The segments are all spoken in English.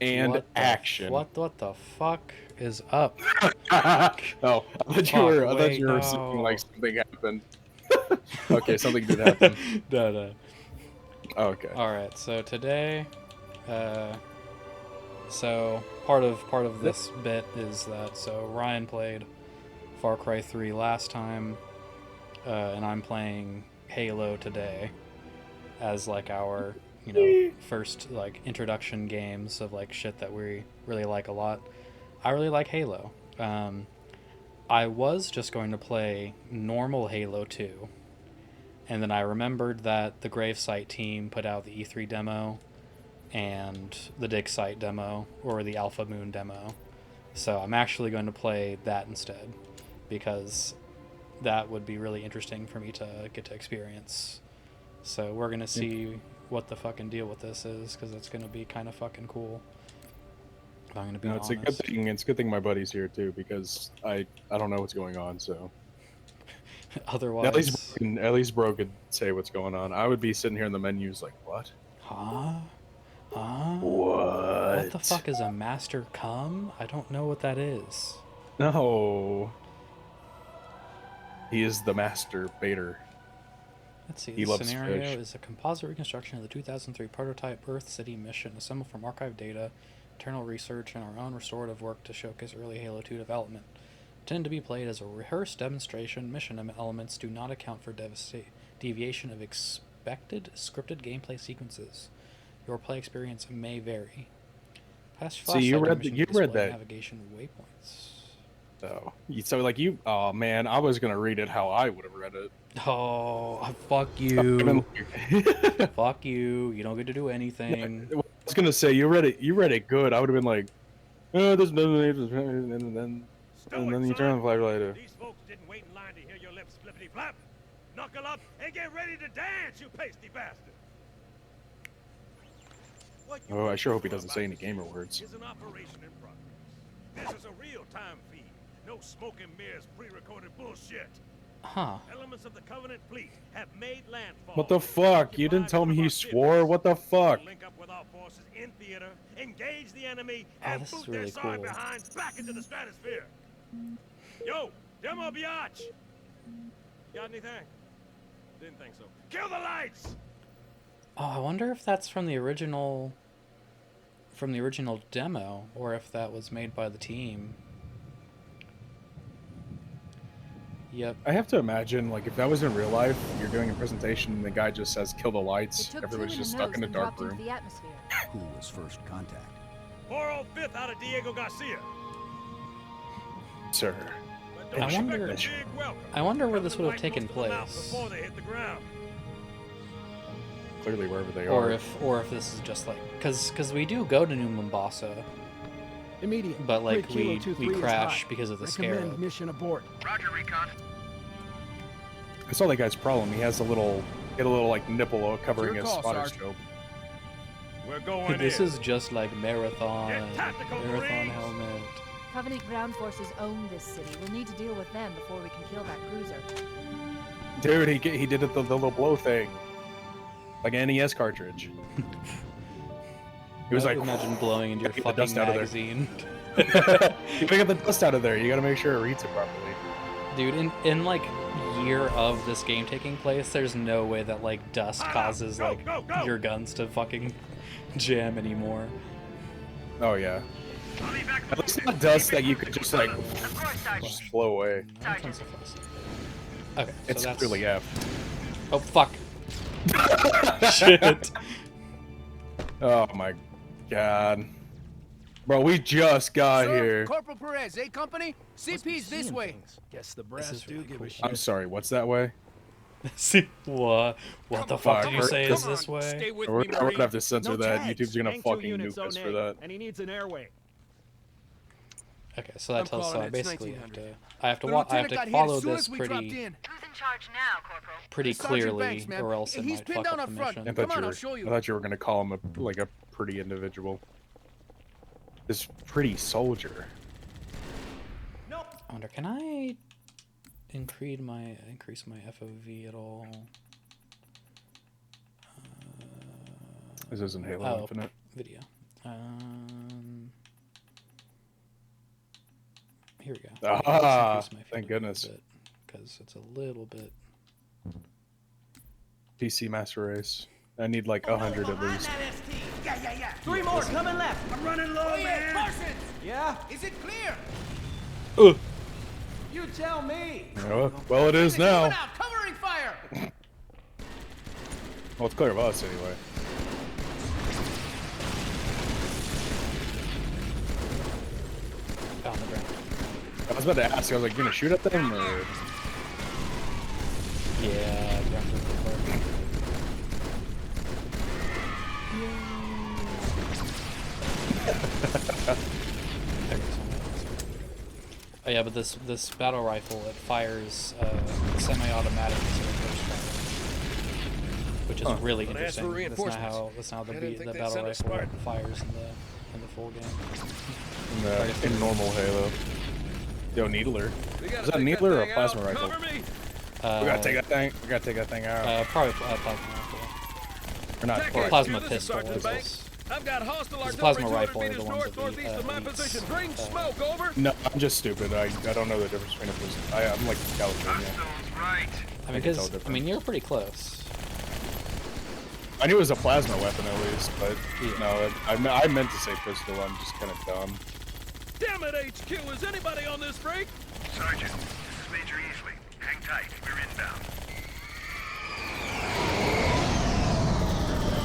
and action. What the fuck is up? Oh, Fuck, I thought wait, you were saying like no. something happened. Okay, something did happen. No, no. Oh, okay. Alright, so today, uh, so part of Yep. this bit is that, so Ryan played Far Cry 3 last time, and I'm playing Halo today as like our, first like introduction games of like shit that we really like a lot. I really like Halo. I was just going to play normal Halo 2, and then I remembered that the Gravesite team put out the E3 demo and the Digsite demo, or the Alpha Moon demo. So I'm actually going to play that instead, because that would be really interesting for me to get to experience. So we're going to see what the fucking deal with this is, because it's going to be kind of fucking cool. If I'm going to be No, it's a good honest. thing. It's a good thing my buddy's here too, because I don't know what's going on. So Otherwise, at least bro could say what's going on. I would be sitting here in the menus like, what? huh? Huh? What the What? fuck is a master cum? I don't know what that is. No, he is the master baiter. Let's see, He this loves scenario fish. is a composite reconstruction of the 2003 prototype Earth City mission assembled from archive data, internal research, and our own restorative work to showcase early Halo 2 development. Intended to be played as a rehearsed demonstration, mission elements do not account for deviation of expected scripted gameplay sequences. Your play experience may vary. Past See, flashlight animation to you read display that. navigation waypoints. Oh, so like you. Oh man, I was gonna read it how I would have read it. Oh, fuck I've been you. like- Fuck you. You don't get to do Yeah, anything. I was gonna say you read it. You read it good. I would have been like, oh, there's no, and then you turn on the flashlight. These folks didn't wait in line to hear your lips flippity flap. Knuckle up and get ready to dance, you pasty bastard. Oh, I sure hope he doesn't say any gamer words. Is an operation in progress. This is a real-time feed. No smoke and mirrors, pre-recorded bullshit. Huh. Elements of the Covenant fleet have made landfall. What the fuck? You didn't tell me he swore? What the fuck? Link up with our forces in theater, engage the enemy, Oh, and this is boot really their sorry cool. behind back into the stratosphere. Yo, demo biatch. Got anything? Didn't think so. Kill the lights. Oh, I wonder if that's from the original demo, or if that was made by the team. Yep. I have to imagine, like, if that was in real life, you're doing a presentation and the guy just says, kill the lights, everybody's just stuck in a dark room. The atmosphere. Who was first contact? 405th out of Diego Garcia. Sir. But don't I expect wonder- a big welcome. I wonder where this would have Covenant taken light most of them out place. Before they hit the ground. Clearly wherever they Or are. if this is just like, cause we do go to New Mombasa, Immediate. but like Grid Kilo we 23 is crash hot. because of the Recommend scarab. mission abort. Roger, Recon. I saw that guy's problem. He has a little, like nipple covering Your his call, spotter Sarge. scope. We're going This in. is just like marathon Get tactical, Marines. helmet. Covenant ground forces own this city. We'll need to deal with them before we can kill that cruiser. Dude, he did it the little blow thing. Like an NES cartridge. He was like, imagine blowing into your get the fucking dust out of there. magazine. you gotta get the dust out of there. You gotta make sure it reads it properly. Dude, in like year of this game taking place, there's no way that like dust causes Go, like go, go. your guns to fucking jam anymore. Oh yeah. At least not dust that you could just like just blow away. Okay, so It's that's clearly F. Oh fuck. Shit. Oh my god. Bro, we just got here. Corporal Perez, A Company? CP's this seeing way. things. Guess the This brass is do really give cool. a shit. I'm sorry, what's that way? See what? What the fuck did you Fuck. say Come is this on, way? Stay with We're me, gonna Marine. have to censor No that. tags. YouTube's gonna Gang 2 fucking units nuke us zone for A, that. And he needs an airway. Okay, so that I'm tells so calling I it. basically It's have to 1900. I have to The I have lieutenant to got hit follow as soon this as we dropped pretty in. Who's in charge now, Corporal? pretty Sergeant clearly, Banks, ma'am. or else it He's might pinned fuck down up up the front. mission. Come on, I'll show you. I thought you were gonna call him a pretty individual. This pretty soldier. I wonder, can I increase my FOV at all? This isn't Halo Oh, Infinite. video. Ah, thank goodness. Because it's a little bit. PC Master Race. I need like 100 at least. Yeah. 3 more coming left. I'm running low, man. Parsons. Yeah. Is it clear? You tell me. Well, it is now. Out, covering fire. Well, it's clear of us anyway. On the ground. I was about to ask. I was like, you gonna shoot at them or? Yeah, ground pretty far. Oh yeah, but this battle rifle, it fires semi-automatic instead of burst fire, which is really interesting. That's not how the battle rifle fires in the full game. In normal Halo. Yo, Needler. Is that a Needler or a plasma rifle? We gotta take that thing. We gotta take that thing out. Probably plasma rifle. Or not. Plasma pistol. I've got hostile It's plasma artillery rifle 200 are the meters ones that northeast of my position. Bring elites, smoke, over. No, I'm just stupid. I don't know the difference between a pistol. I'm like California. I mean, you're pretty close. I knew it was a plasma weapon at least, but no, I meant to say pistol. I'm just kind of dumb. Damn it, HQ! Is anybody on this freak? Sergeant, this is Major Easley. Hang tight. We're inbound.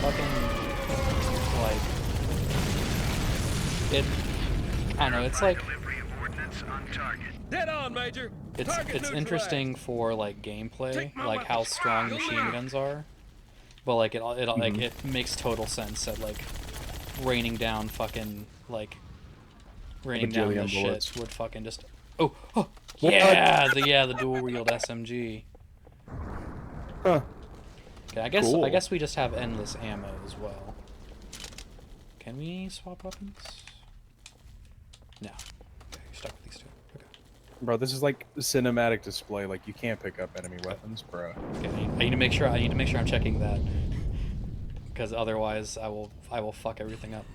Fucking like it. I don't know. It's like Delivery of ordnance on target. Dead on, Major. it's interesting for like gameplay, like how strong machine guns are, but like like it makes total sense that like raining down fucking like raining down this shit would fucking just yeah the dual wield SMG. Huh. Okay, I guess Cool. I guess we just have endless ammo as well. Can we swap weapons? No. Okay, you're stuck with these two. Okay. Bro, this is like cinematic display. Like you can't pick up enemy weapons, bro. Okay, I need to make sure I'm checking that, because otherwise I will fuck everything up.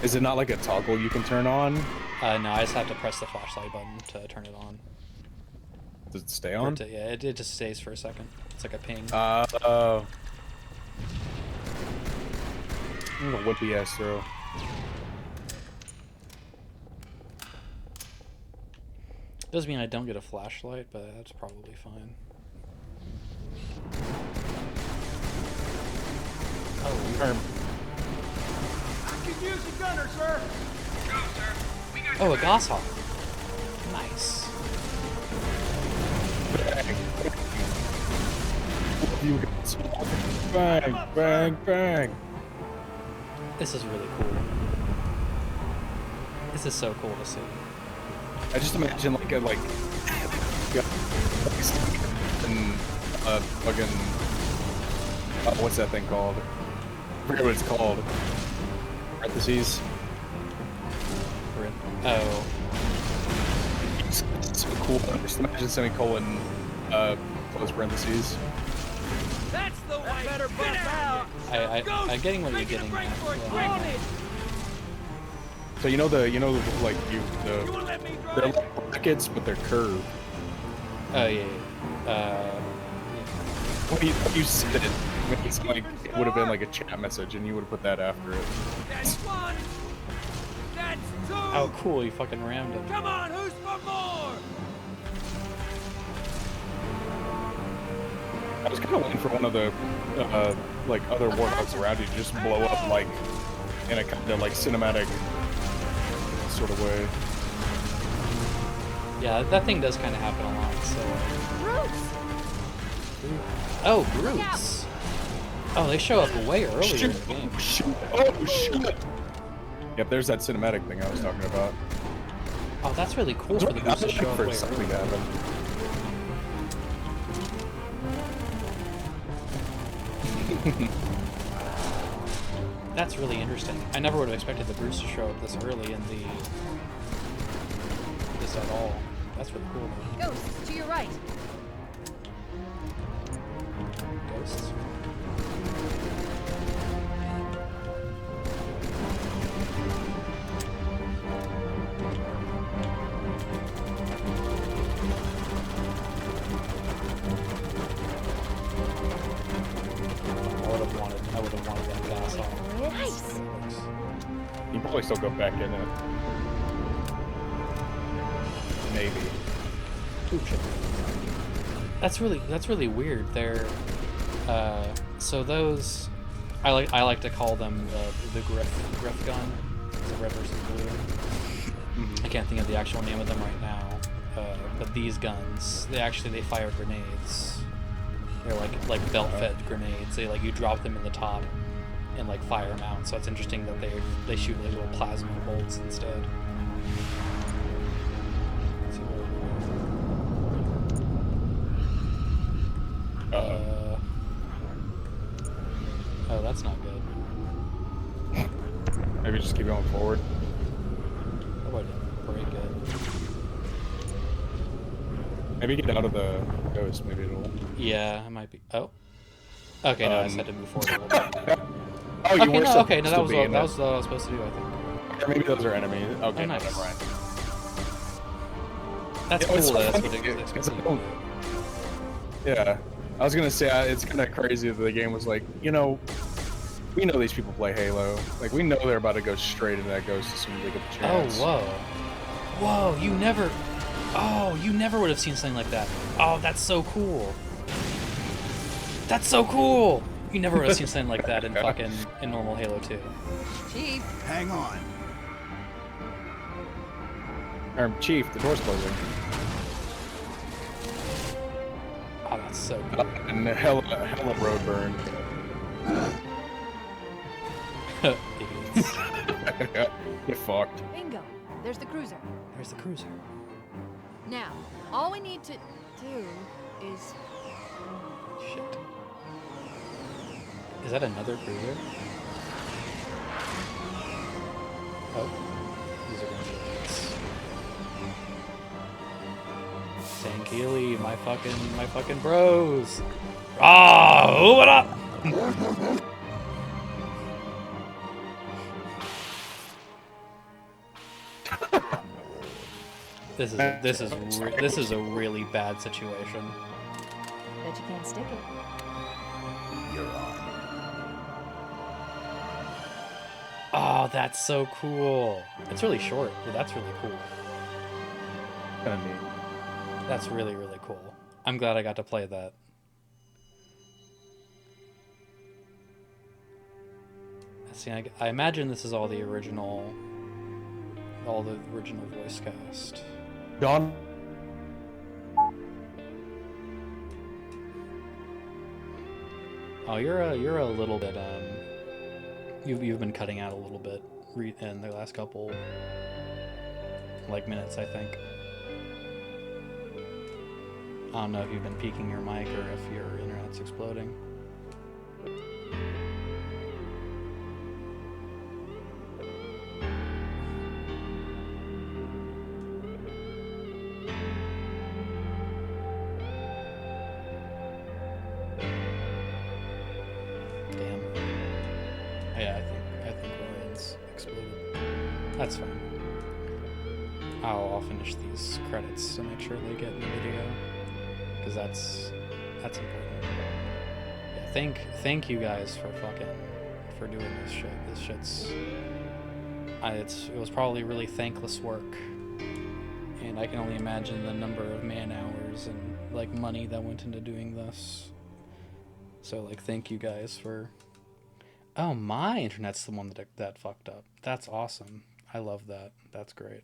Is it not like a toggle you can turn on? No, I just have to press the flashlight button to turn it on. Does it stay on? Yeah, it just stays for a second. It's like a ping. I'm gonna whippy ass throw. Doesn't mean I don't get a flashlight, but that's probably fine. Oh, I can use the gunner, sir. Go, sir. We got Oh, a goshawk. Nice. bang, bang, bang. This is really cool. This is so cool to see. I just imagine like and fucking what's that thing called? I forget what it's called. Parentheses. Oh. It's so cool. Just imagine semicolon close parentheses. That's the way. Better bust out. I'm getting what you're getting at. Yeah. So you know You wanna let me they're drive? like brackets, but they're curved. Oh yeah. When you said it, it's like it would have been like a chat message, and you would have put that after it. That's one. That's two. Oh cool, you fucking rammed him. Come on, who's for more? I was kind of waiting for one of the like other warthogs around you to just blow up like in a kind of like cinematic sort of way. Yeah, that thing does kind of happen a lot. So. Oh, Brutes. Oh, they show up way earlier in the game. Oh shit! Yep, there's that cinematic thing I was talking about. Oh, that's really cool for the Brutes to show up way something to earlier. happen. That's really interesting. I never would have expected the Brutes to show up this early in this at all. That's really cool. Ghosts, to your right. Ghosts. can probably still go back in it. Maybe. Ooh, shit. That's really weird. They're so those I like to call them the griff gun. It's a red versus blue. I can't think of the actual name of them right now. But these guns, they fire grenades. They're like belt-fed grenades. They you drop them in the top and fire them out. So it's interesting that they shoot like little plasma bolts instead. Let's see oh, that's not good. Maybe just keep going forward. Oh, I didn't break it. Maybe get out of the ghost. Maybe it'll. Yeah, it might be. Oh. Okay, no, I just had to move forward a little bit. Oh, you Okay, were no, supposed okay, no, that to was be what in I it. was supposed to do, I think. Or maybe those are enemies. Okay, Oh, nice. never mind. That's Yeah, it's cool. so That's funny, what because I don't- Yeah, I was gonna say it's kind of crazy that the game was like, we know these people play Halo. Like we know they're about to go straight into that ghost as soon as they get the chance. Oh, whoa, you never would have seen something like that. Oh, that's so cool. That's so cool. You never would have seen something like that in in normal Halo 2. Chief, Hang on. Chief, the door's closing. Oh, that's so cool. And hella road burn. Idiots. Get fucked. bingo. There's the cruiser. There's the cruiser. Now, all we need to do is... Shit. Is that another cruiser? Oh. These are gonna be idiots. Sankili, my fucking bros. Ah, what up? This is a really bad situation. Bet you can't stick it. You're on. Oh, that's so cool. It's really short, but that's really cool. Kinda neat. That's really, really cool. I'm glad I got to play that. See, I imagine this is all the original voice cast. Don. Oh, you're a little bit you've been cutting out a little bit in the last couple minutes, I think. I don't know if you've been peeking your mic or if your internet's exploding. Damn. Yeah, I think Ryan's exploded. That's fine. I'll finish these credits to make sure they get in the video, because that's important. Yeah, thank you guys for doing this shit. This shit's it was probably really thankless work, and I can only imagine the number of man hours and money that went into doing this. So thank you guys for. Oh, my internet's the one that fucked up. That's awesome. I love that. That's great.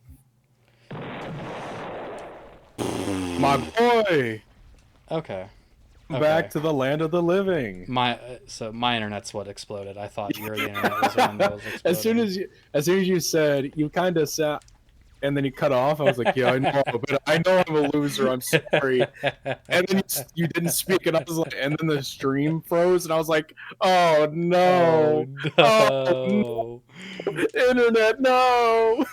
My boy! Okay. Back to the land of the living. My internet's what exploded. I thought your internet was the one that was exploding. As soon as you said, you kind of sat, and then you cut off. I was like, yeah, I know, but I know I'm a loser. I'm sorry. And then you didn't speak, and I was like, and then the stream froze, and I was like, oh no, Oh, no. Internet, no.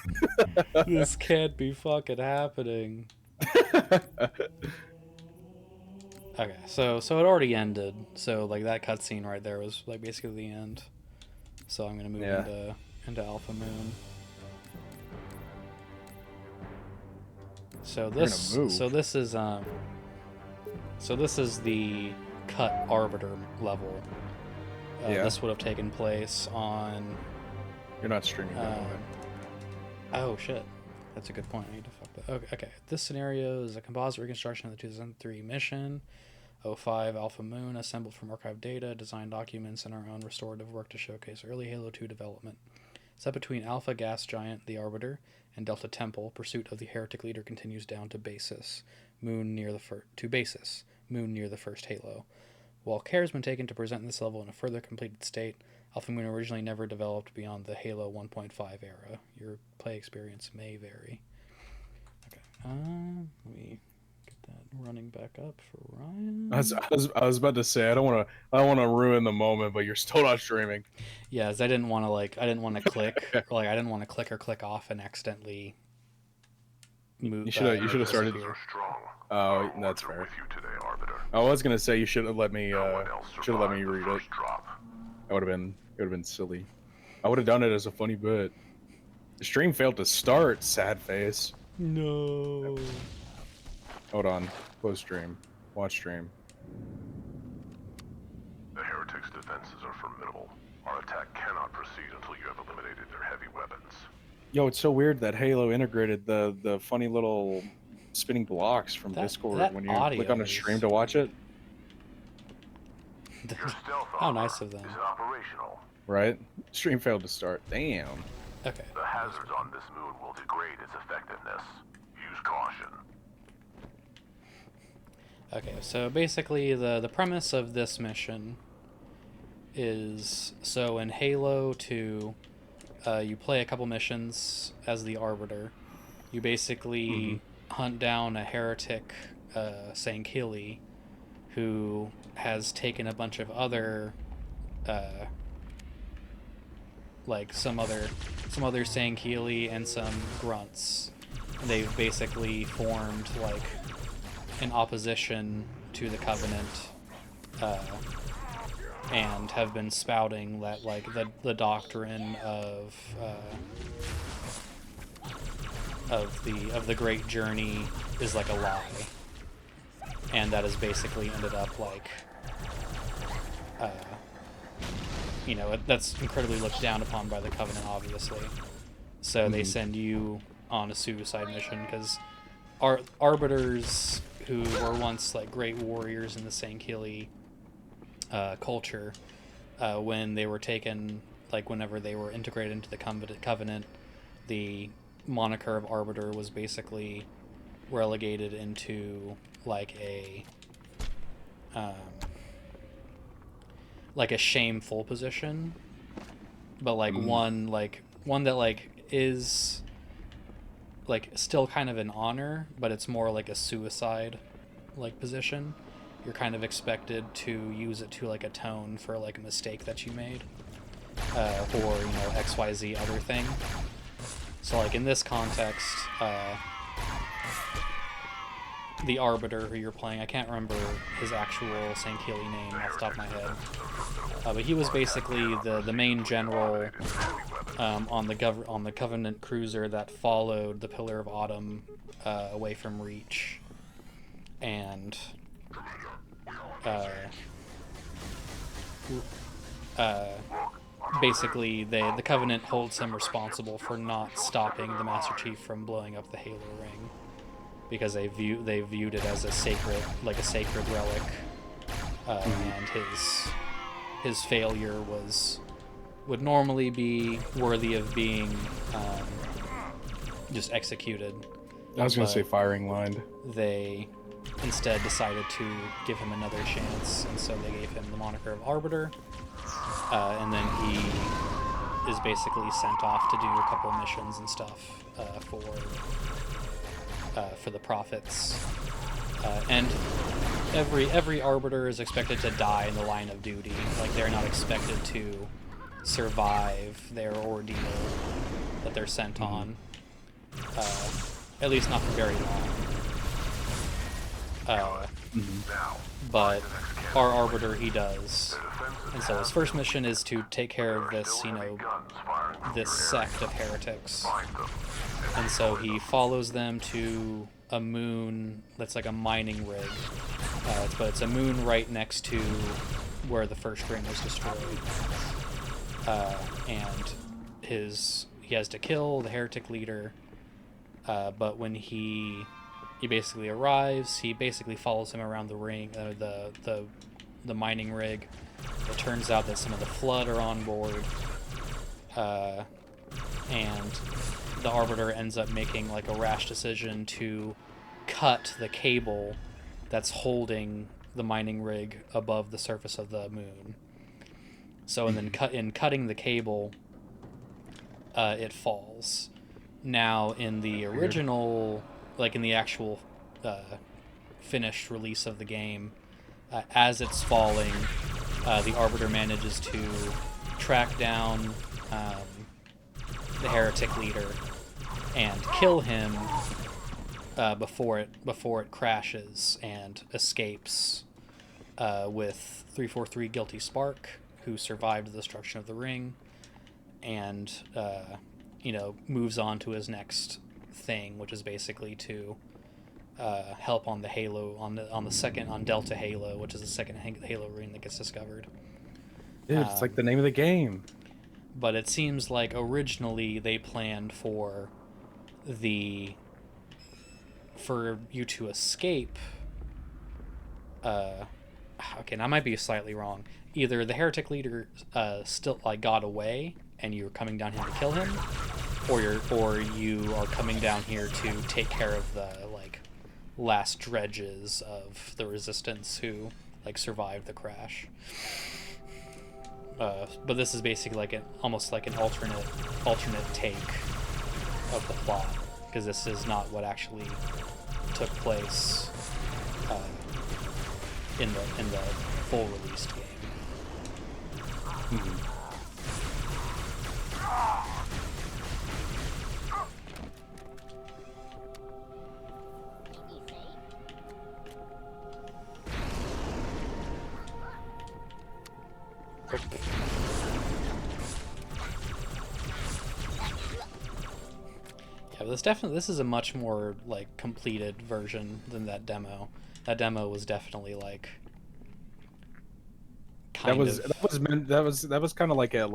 This can't be fucking happening. Okay, so it already ended. So that cutscene right there was basically the end. So I'm gonna move into Alpha Moon. So this is the cut arbiter level. This would have taken place on You're not streaming. Oh shit, that's a good point. I need to fuck that. Okay. This scenario is a composite reconstruction of the 2003 mission. 05 Alpha Moon, assembled from archived data, design documents, and our own restorative work to showcase early Halo 2 development. Set between Alpha Gas Giant, the Arbiter, and Delta Temple, pursuit of the heretic leader continues down to Basis, Moon near the first Halo. While care has been taken to present this level in a further completed state, Alpha Moon originally never developed beyond the Halo 1.5 era. Your play experience may vary. Okay, let me get that running back up for Ryan. I was about to say I don't want to ruin the moment, but you're still not streaming. Yeah, as I didn't want to click, or I didn't want to click or click off and accidentally move. You should have started. Are strong. Oh, that's fair. With you today, Arbiter. I was gonna say you should have let me. No one else Should have let me survived the read it. first drop. It would have been silly. I would have done it as a funny bit. The stream failed to start. Sad face. No. Hold on. Close stream. Watch stream. The heretics' defenses are formidable. Our attack cannot proceed until you have eliminated their heavy weapons. Yo, it's so weird that Halo integrated the funny little spinning blocks from Discord that when you audio click on a is- stream to watch it. Your stealth How armor nice of them. is operational. Right? Stream failed to start. Damn. Okay. The hazards on this moon will degrade its effectiveness. Use caution. Okay, so basically the premise of this mission is, so in Halo 2, you play a couple missions as the Arbiter. You basically hunt down a heretic, Sankili, who has taken a bunch of other, like some other Sankili and some grunts. They've basically formed like in opposition to the Covenant, and have been spouting that like the doctrine of the Great Journey is like a lie, and that has basically ended up like that's incredibly looked down upon by the Covenant, obviously. So they send you on a suicide mission because arbiters who were once like great warriors in the Sankili culture, when they were taken, like whenever they were integrated into the Covenant, the moniker of Arbiter was basically relegated into like a shameful position, but like one that like is like still kind of an honor, but it's more like a suicide like position. You're kind of expected to use it to like atone for like a mistake that you made, or XYZ other thing. So like in this context, the Arbiter who you're playing, I can't remember his actual Sankili name off the top of my head, but he was basically the main general on the Covenant cruiser that followed the Pillar of Autumn away from Reach, and basically the Covenant holds him responsible for not stopping the Master Chief from blowing up the Halo ring, because they viewed it as a sacred relic, and his failure would normally be worthy of being just executed. I was gonna say firing line. They instead decided to give him another chance, and so they gave him the moniker of Arbiter, and then he is basically sent off to do a couple missions and stuff for the Prophets, and every Arbiter is expected to die in the line of duty. Like, they're not expected to survive their ordeal that they're sent on, at least not for very long. But our Arbiter, he does. And so his first mission is to take care of this, this sect of heretics. And so he follows them to a moon that's like a mining rig. But it's a moon right next to where the first ring was destroyed. And he has to kill the heretic leader, but when he basically arrives, he basically follows him around the ring, the mining rig. It turns out that some of the Flood are on board, and the Arbiter ends up making like a rash decision to cut the cable that's holding the mining rig above the surface of the moon. So, and then in cutting the cable, it falls. Now, in the original, like in the actual finished release of the game, as it's falling, the Arbiter manages to track down the heretic leader and kill him before it crashes, and escapes with 343 Guilty Spark, who survived the destruction of the ring, and moves on to his next thing, which is basically to help on the Halo on Delta Halo, which is the second Halo ring that gets discovered. Dude, it's like the name of the game. But it seems like originally they planned for you to escape. Okay, now I might be slightly wrong. Either the heretic leader still like got away and you're coming down here to kill him, or you are coming down here to take care of the like last dredges of the resistance who like survived the crash. But this is basically like almost like an alternate take of the plot, because this is not what actually took place in the full released game. Mm-hmm. Yeah, this is a much more like completed version than that demo. That demo was definitely like that was kind of like a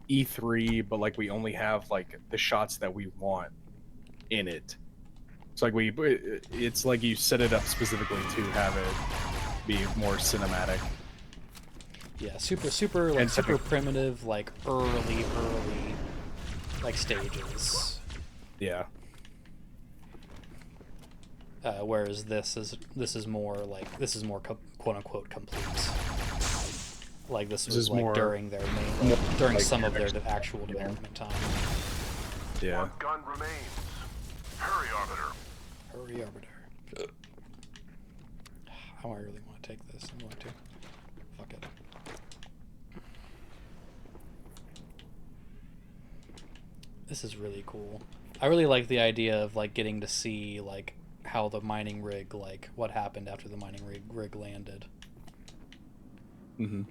E3, but like we only have like the shots that we want in it. It's like it's like you set it up specifically to have it be more cinematic. Yeah, super like super primitive, like early like stages. Yeah. Whereas this is more quote unquote complete. Like this was like more, during their during like some of their actual development time. Yeah. One gun remains. Hurry, Arbiter. Hurry, Arbiter. How I really want to take this. I'm going to. Fuck it. This is really cool. I really like the idea of like getting to see like how the mining rig, like what happened after the mining rig landed. Mm-hmm.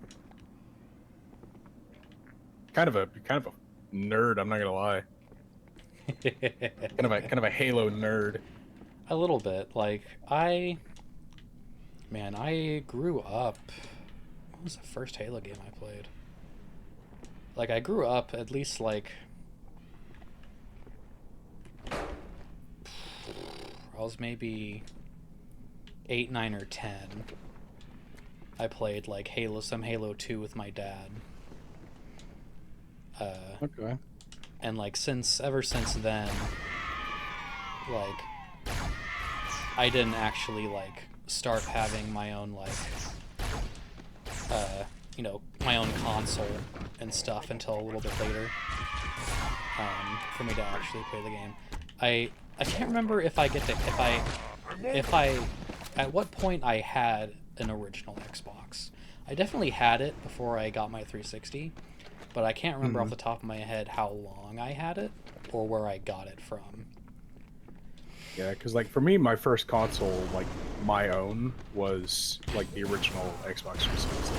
Kind of a nerd, I'm not gonna lie. kind of a Halo nerd. A little bit. Like I grew up. What was the first Halo game I played? Like I grew up at least like I was maybe 8, 9, or 10. I played like some Halo 2 with my dad. Okay. And like ever since then, like I didn't actually like start having my own like my own console and stuff until a little bit later. For me to actually play the game. I can't remember if I at what point I had an original Xbox. I definitely had it before I got my 360, but I can't remember off the top of my head how long I had it or where I got it from. Yeah, because like for me, my first console, like my own, was like the original Xbox 360.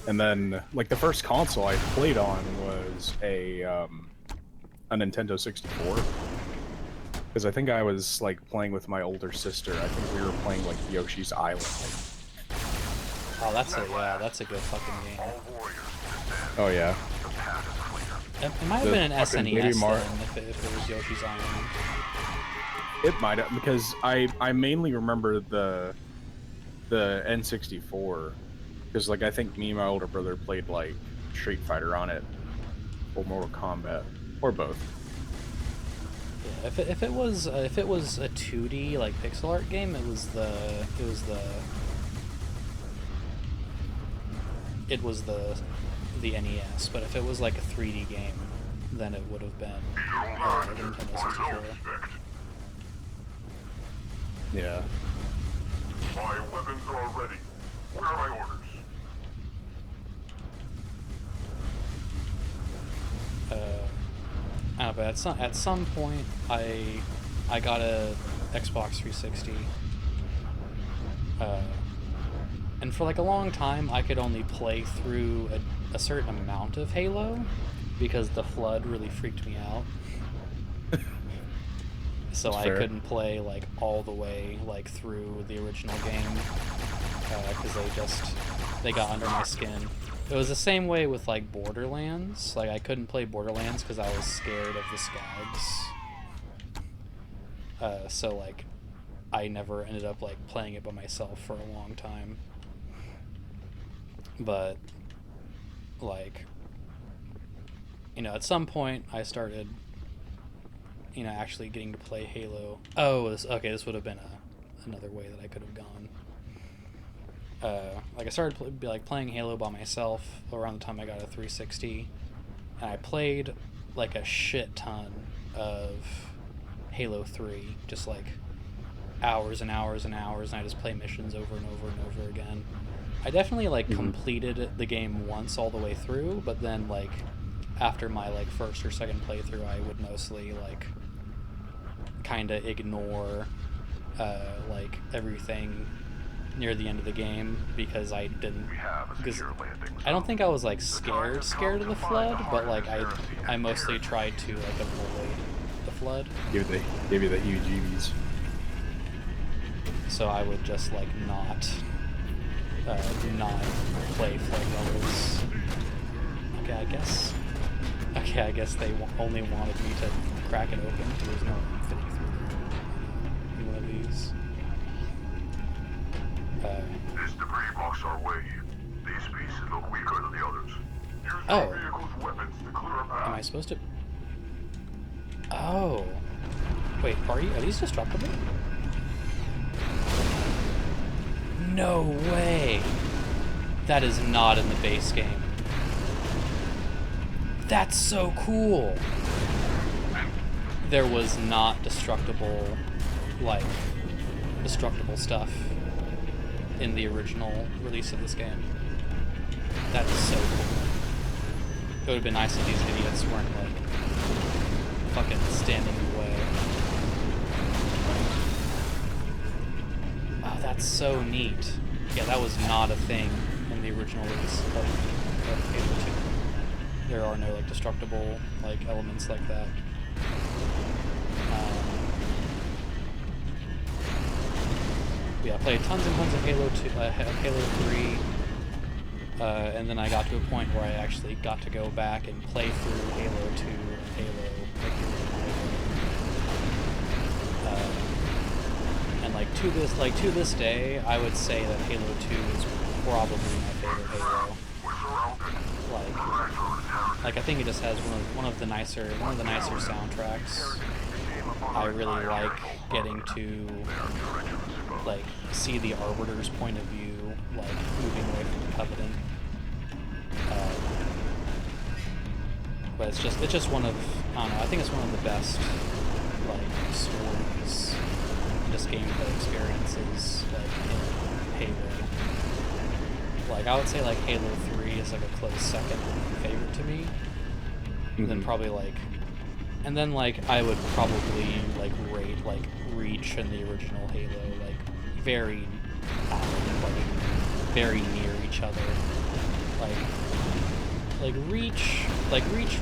And then like the first console I played on was a Nintendo 64. Because I think I was like playing with my older sister. I think we were playing like Yoshi's Island. Oh, that's a good fucking game. Oh yeah. It might have been an fucking SNES Baby then, Mar- if it was Yoshi's Island. It might have, because I mainly remember the N64, because like I think me and my older brother played like Street Fighter on it, or Mortal Kombat, or both. Yeah, if it was a 2D like pixel art game, it was the NES. But if it was like a 3D game, then it would have been the Nintendo 64. Yeah. My weapons are ready. Where are my orders? But at some point, I got a Xbox 360, and for like a long time, I could only play through a certain amount of Halo because the flood really freaked me out. So That's I fair. couldn't play like all the way like through the original game because they got under my skin. It was the same way with like Borderlands. Like I couldn't play Borderlands because I was scared of the skags. So like I never ended up like playing it by myself for a long time. But like, you know, at some point I started, you know, actually getting to play Halo. Oh, okay, this would have been another way that I could have gone. Like I started playing Halo by myself around the time I got a 360, and I played like a shit ton of Halo 3, just like hours and hours and hours, and I just play missions over and over and over again. I definitely like completed the game once all the way through, but then like after my like first or second playthrough, I would mostly like kind of ignore like everything near the end of the game because I didn't. Because I don't think I was like scared of the flood, but like I mostly tried to like avoid the flood. Give you the heebie-jeebies. So I would just like not play flood levels. Okay, I guess they only wanted me to crack it open. There's no 53 in one of these. This debris blocks our way. These pieces look weaker than the others. Use Oh. your vehicle's weapons to clear a path. Am I supposed to? Oh. Wait, are these destructible? No way! That is not in the base game. That's so cool! There was not destructible stuff in the original release of this game. That is so cool. It would have been nice if these idiots weren't like fucking standing in the way. Oh, that's so neat. Yeah, that was not a thing in the original release of Halo 2. There are no like destructible like elements like that. Yeah, I played tons and tons of Halo 2, Halo 3, and then I got to a point where I actually got to go back and play through Halo 2 and Halo, like the original Halo. And like to this day, I would say that Halo 2 is probably my favorite Halo. Like I think it just has one of the nicer soundtracks. I really like getting to like see the Arbiter's point of view, like moving away from the Covenant. But it's just one of, I don't know, I think it's one of the best like stories, just gameplay experiences like in Halo. Like I would say like Halo 3 is like a close second favorite to me. And then probably like, and then like I would probably like rate like Reach and the original Halo like very very near each other. Like Reach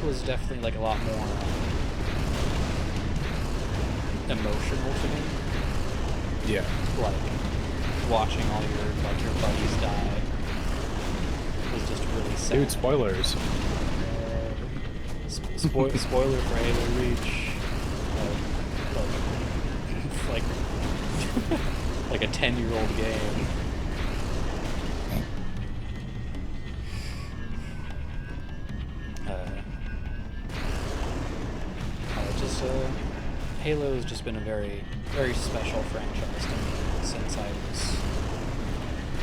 was definitely like a lot more emotional to me. Yeah. Like watching all your buddies die was just really sad. Dude, spoilers. Spoiler for Halo Reach. Like, like a 10-year-old game. Halo has just been a very, very special franchise to me since I was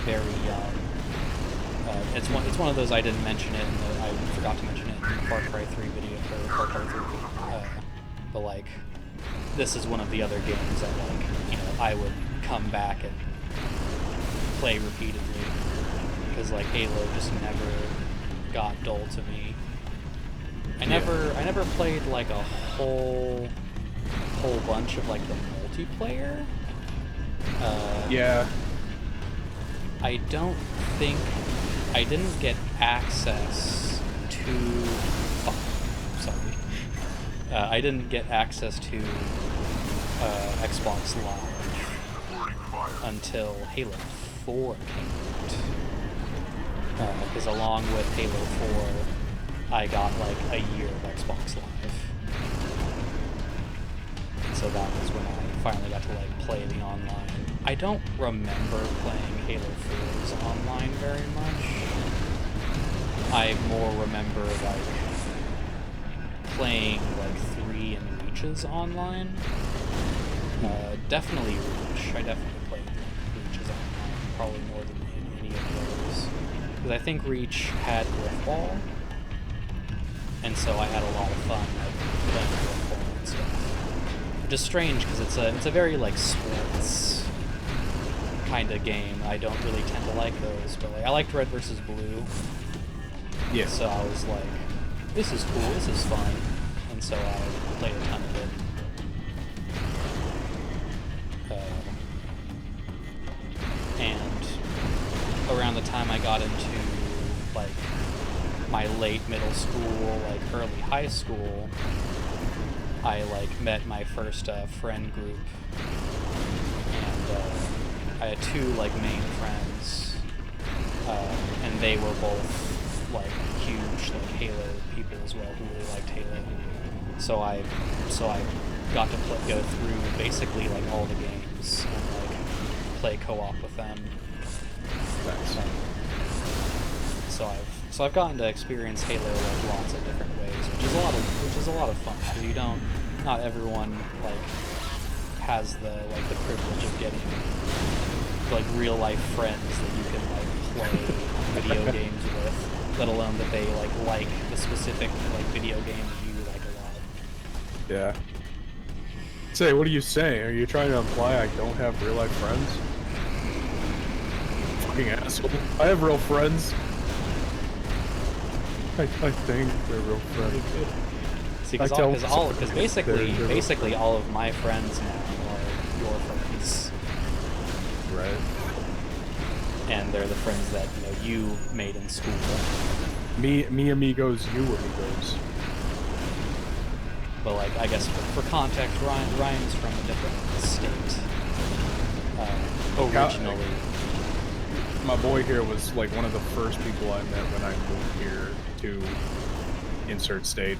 very young. It's one of those I didn't mention it, and I forgot to mention it in the Far Cry 3 video, or Far Cry 3, but like, this is one of the other games that, like, you know, I would come back and play repeatedly, because like Halo just never got dull to me. I never played like a whole bunch of like the multiplayer. Yeah. I don't think I didn't get access to. Oh, sorry. I didn't get access to Xbox Live until Halo 4 came out. Because along with Halo 4, I got like a year of Xbox Live. So that was when I finally got to like play the online. I don't remember playing Halo 4's online very much. I more remember like playing like 3 and Reach's online. Definitely Reach. I definitely played Reach's online, probably more than any of those. Because I think Reach had Waterfall, and so I had a lot of fun like playing Waterfall and stuff. Which is strange because it's a very like sports kind of game. I don't really tend to like those, but like I liked Red versus Blue. Yeah. So I was like, this is cool, this is fun, and so I played a ton of it. And around the time I got into like my late middle school, like early high school, I like met my first friend group, and I had 2 like main friends, and they were both like huge like Halo people as well, who really liked Halo. So I got to go through basically like all the games and like play co-op with them. So I've gotten to experience Halo like lots of different ways, which is a lot of fun. Because not everyone like has the privilege of getting like real life friends that you can like play video games with, let alone that they like the specific like video game that you like a lot. Yeah. Say, what are you saying? Are you trying to imply I don't have real life friends? Fucking asshole. I have real friends. I think they're real friends. See, because basically all of my friends now are your friends. Right. And they're the friends that you made in school. Me amigos, you amigos. But like, I guess for context, Ryan's from a different state. Originally. My boy here was like one of the first people I met when I moved here to insert state.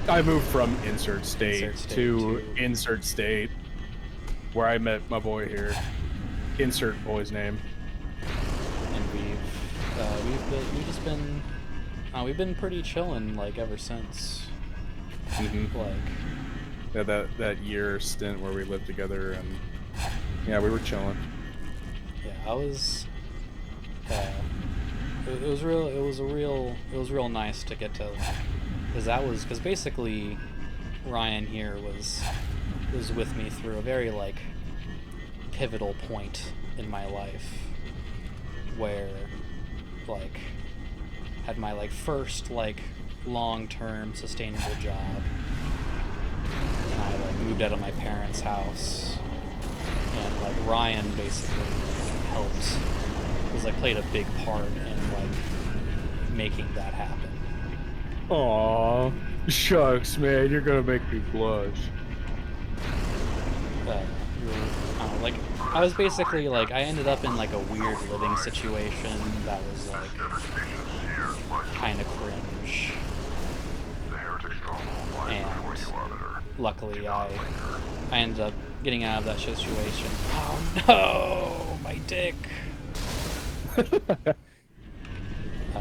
I moved from insert state to insert state, where I met my boy here. Insert boy's name. And we've been pretty chillin' like ever since. Mm-hmm. Like, yeah, that year stint where we lived together, and yeah, we were chilling. Yeah, I was. It was real nice to get to, because basically Ryan here was with me through a very like pivotal point in my life, where like had my like first like long-term sustainable job, and I like moved out of my parents' house, and like Ryan basically helped, played a big part in like making that happen. Aww, shucks, man, you're gonna make me blush. I was basically like, I ended up in like a weird living situation that was like kind of cringe. luckily I ended up getting out of that situation. Oh no, my dick. But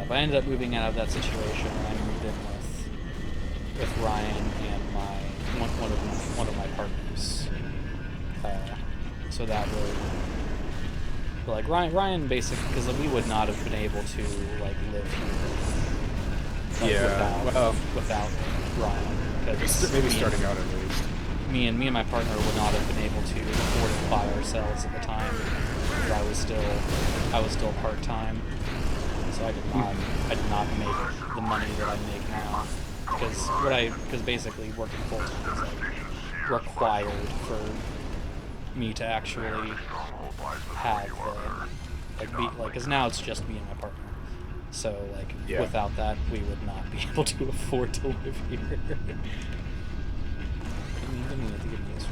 I ended up moving out of that situation, and I moved in with Ryan and one of my partners. So that really, like, Ryan basically, because we would not have been able to like live here, like, without Ryan. Maybe starting out at least. Me and my partner would not have been able to afford it by ourselves at the time. Because I was still part-time, so I did not make the money that I make now. Because basically working full-time is like required for me to actually have because now it's just me and my partner. So like without that, we would not be able to afford to live here. Give me this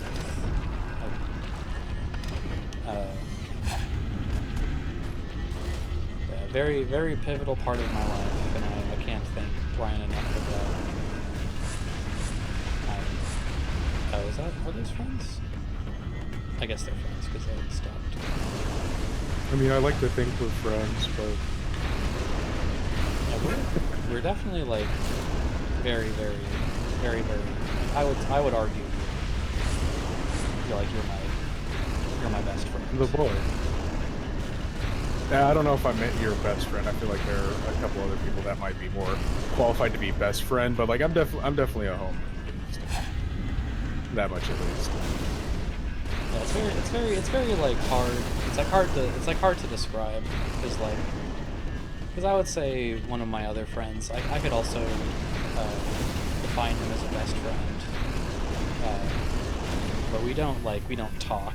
yeah, very, very pivotal part of my life, and I can't thank Ryan enough for that. Are those friends? I guess they're friends because they stopped. I mean, I like to think we're friends, but yeah, we're definitely like very, very, very, very. I would argue you're my best friend. the boy. Yeah, I don't know if I meant your best friend. I feel like there are a couple other people that might be more qualified to be best friend, but like I'm definitely a homie. That much at least. Yeah, it's very like hard. It's hard to describe because I would say one of my other friends. I could also define him as a best friend, but we don't talk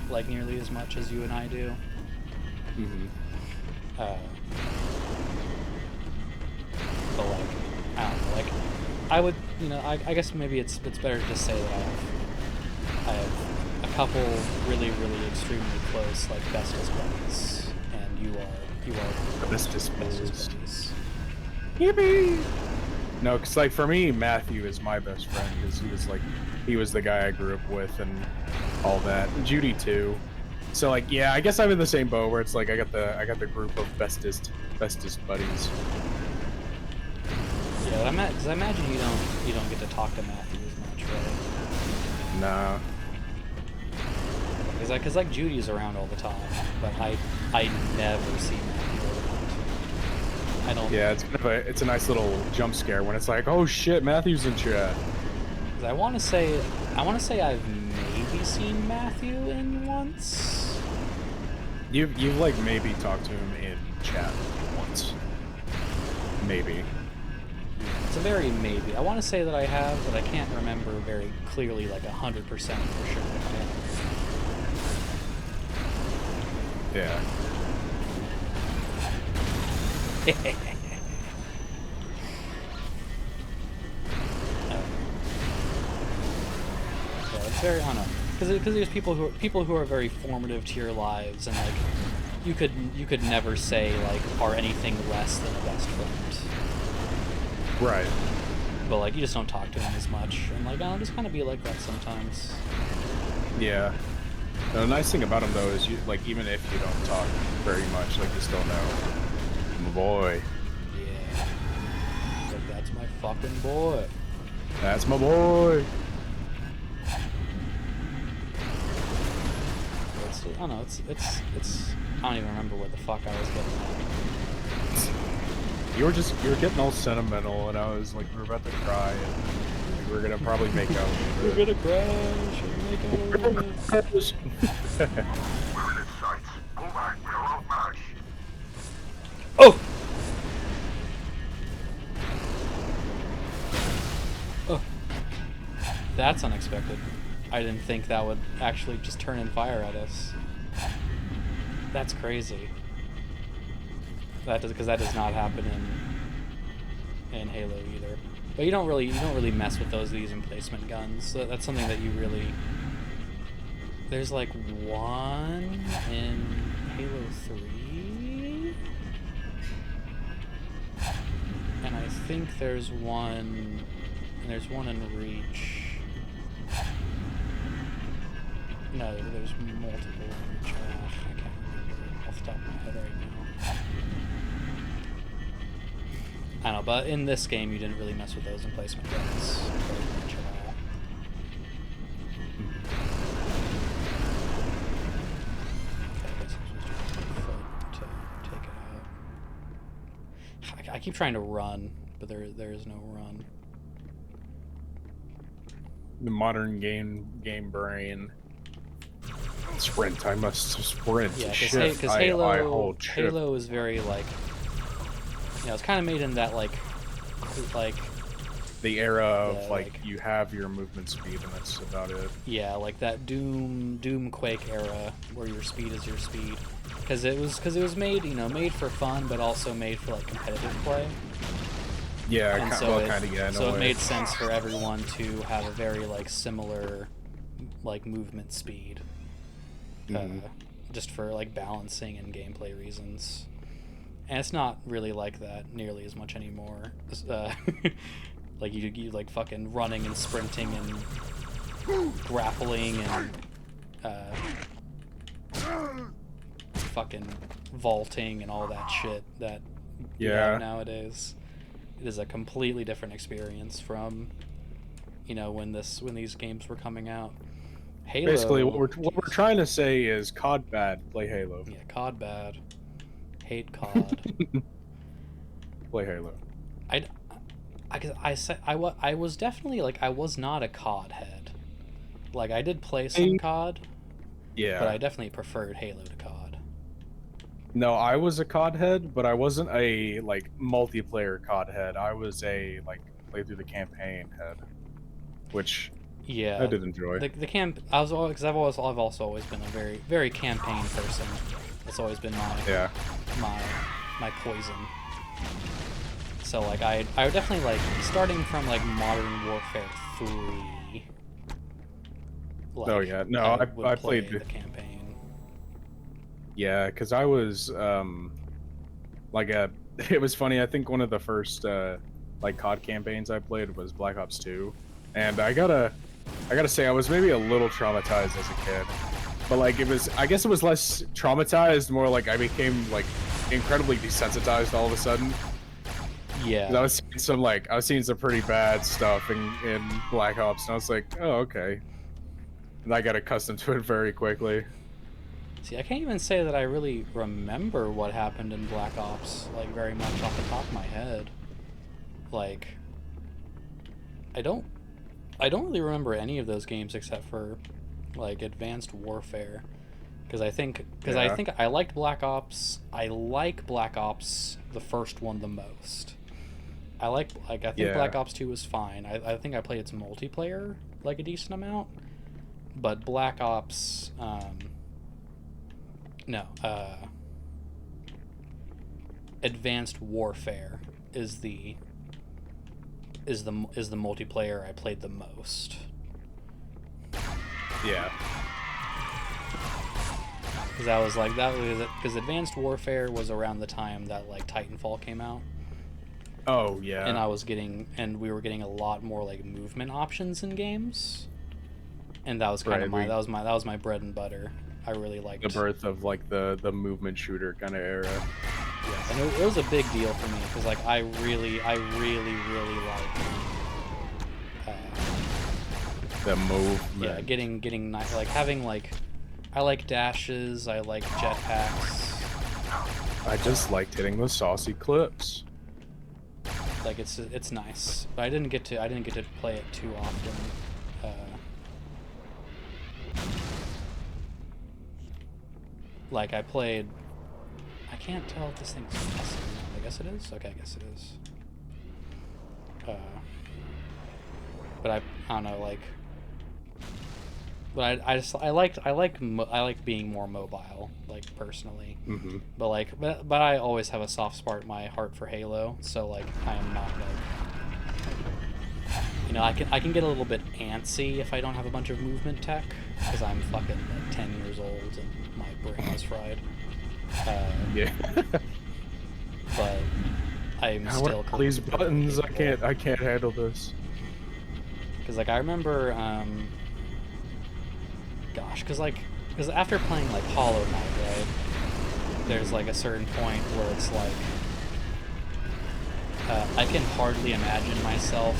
like nearly as much as you and I do. Mm-hmm. But like I don't know, like I would, I guess maybe it's better to just say that I have a couple really, really extremely close, like, bestest buddies, and you are bestest buddies. Yippee! No, because like for me, Matthew is my best friend because he was the guy I grew up with and all that. And Judy too. So like, yeah, I guess I'm in the same boat where it's like I got the group of bestest buddies. Yeah, because I imagine you don't get to talk to Matthew as much, right? Nah. Because like Judy's around all the time, but I never see Matthew around. I don't. Yeah, it's a nice little jump scare when it's like, oh shit, Matthew's in chat. I want to say I've maybe seen Matthew in once. You've like maybe talked to him in chat once. Maybe. It's a very maybe. I want to say that I have, but I can't remember very clearly, like 100% for sure if I have. Yeah. Yeah, it's very, I don't know, because there's people who are very formative to your lives, and like you could never say like are anything less than a best friend. Right. But like you just don't talk to him as much, and like I'll just kind of be like that sometimes. Yeah. The nice thing about him though is you like even if you don't talk very much, like you still know. My boy. Yeah. Like that's my fucking boy. That's my boy. I don't know. It's. I don't even remember what the fuck I was getting at. You were getting all sentimental, and I was like, we're about to cry, and like, we're gonna probably make out. We're gonna crash and make out. We're in its sights. Pull back. We are outmatched. Oh. Oh. That's unexpected. I didn't think that would actually just turn and fire at us. That's crazy. Because that does not happen in Halo either. But you don't really mess with these emplacement guns. So that's something that you really. There's like one in Halo 3, and I think there's one in Reach. No, there's multiple. Which, I can't remember off the top of my head right now. I don't know, but in this game, you didn't really mess with those emplacement guns very much at all. Okay, I guess I'm supposed to use my foot to take it out. I keep trying to run, but there is no run. The modern game brain. Sprint. I must sprint. Yeah, Shift. because I Halo hold shift. Halo is very like, you know, it's kind of made in that like the era of like you have your movement speed and that's about it. yeah, like that Doom Quake era where your speed is your speed, because it was made, you know, made for fun but also made for like competitive play. Yeah, And so it made sense for everyone to have a very like similar like movement speed, just for like balancing and gameplay reasons. And it's not really like that nearly as much anymore. Like you like fucking running and sprinting and grappling and fucking vaulting and all that shit that you have nowadays. It is a completely different experience from, you know, when these games were coming out. Halo. Basically, what we're trying to say is COD bad, play Halo. Yeah, COD bad. Hate COD. Play Halo. I was definitely like, I was not a COD head. Like, I did play some COD. Yeah. But I definitely preferred Halo to COD. No, I was a COD head, but I wasn't a like multiplayer COD head. I was a like play through the campaign head, which I did enjoy. The camp. I've also always been a very very campaign person. It's always been my poison. So like I would definitely like starting from like Modern Warfare 3. Like, oh yeah, no, I played the campaign. Yeah, because I was like it was funny. I think one of the first like COD campaigns I played was Black Ops 2, and I gotta say I was maybe a little traumatized as a kid, but like I guess it was less traumatized, more like I became like incredibly desensitized all of a sudden. Yeah. I was seeing some pretty bad stuff in Black Ops, and I was like, oh okay, and I got accustomed to it very quickly. See, I can't even say that I really remember what happened in Black Ops, like, very much off the top of my head. Like, I don't really remember any of those games except for, like, Advanced Warfare. Because I think I liked Black Ops. I like Black Ops, the first one, the most. I think Black Ops 2 was fine. I think I played its multiplayer, like, a decent amount. But Black Ops, Advanced Warfare is the multiplayer I played the most. Yeah. Because Advanced Warfare was around the time that like Titanfall came out. Oh yeah. And we were getting a lot more like movement options in games. And that was kind of that was my bread and butter. I really liked the birth of like the movement shooter kind of era. Yeah, and it was a big deal for me because like I really like the movement. Yeah, getting like having like I like dashes. I like jetpacks. I just liked hitting those saucy clips. Like it's nice, but I didn't get to play it too often. Like I played. I can't tell if this thing's custom. I guess it is. Okay, I guess it is. But I don't know, like. But I like being more mobile, like personally. Mm-hmm. But I always have a soft spot in my heart for Halo, so like I am not like, you know, I can get a little bit antsy if I don't have a bunch of movement tech because I'm fucking like 10 years old and my brain is fried. Yeah. But I'm still. All these buttons, I can't handle this. Because like I remember. gosh, because after playing like Hollow Knight, right, there's like a certain point where it's like I can hardly imagine myself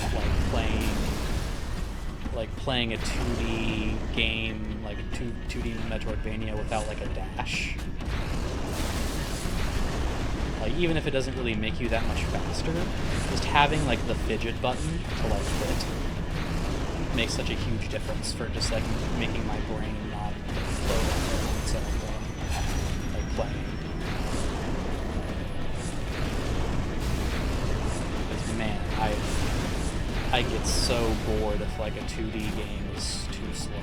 playing a 2D game, like a 2D Metroidvania without like a dash. Like, even if it doesn't really make you that much faster, just having like the fidget button to like hit makes such a huge difference for just like making my brain not flow on its own while like playing. Because man, I get so bored if like a 2D game is too slow.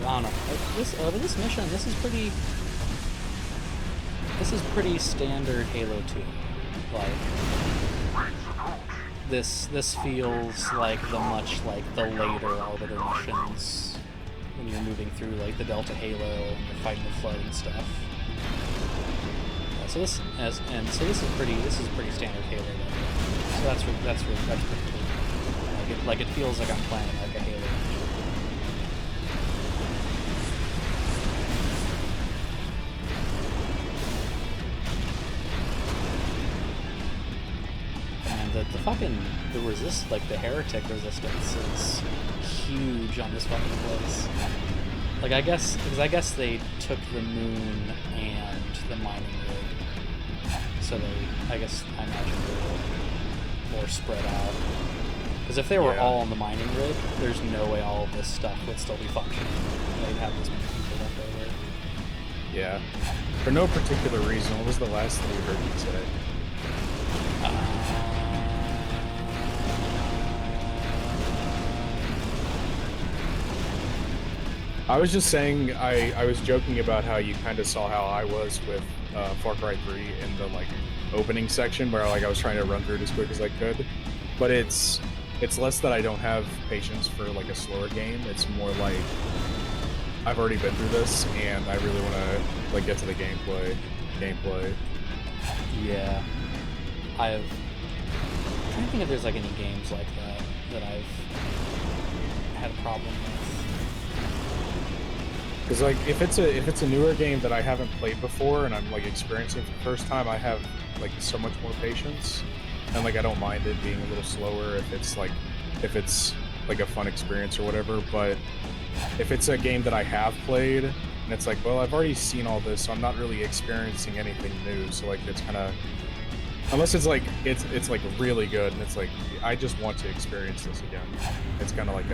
I don't know. This mission, this is pretty standard Halo 2. Like, this feels like the later Arbiter missions when you're moving through like the Delta Halo and you're fighting the Flood and stuff. So this is pretty standard Halo level. So that's pretty cool. Like it feels like I'm playing like a Halo. The heretic resistance is huge on this fucking place. Like, I guess they took the moon and the mining rig, so I imagine they're more spread out. Because if they were all on the mining rig, there's no way all of this stuff would still be functioning. They'd have this many people left over. Yeah. For no particular reason, what was the last thing you heard me say? I was just saying, I was joking about how you kind of saw how I was with Far Cry 3 in the like opening section where like I was trying to run through it as quick as I could, but it's less that I don't have patience for like a slower game. It's more like I've already been through this and I really want to like get to the gameplay. Yeah, I'm trying to think if there's like any games like that I've had a problem with. Because like if it's a newer game that I haven't played before and I'm like experiencing for the first time, I have like so much more patience, and like I don't mind it being a little slower if it's like a fun experience or whatever. But if it's a game that I have played and it's like, well, I've already seen all this, so I'm not really experiencing anything new. So like it's kind of, unless it's like it's like really good and it's like I just want to experience this again. It's kind of like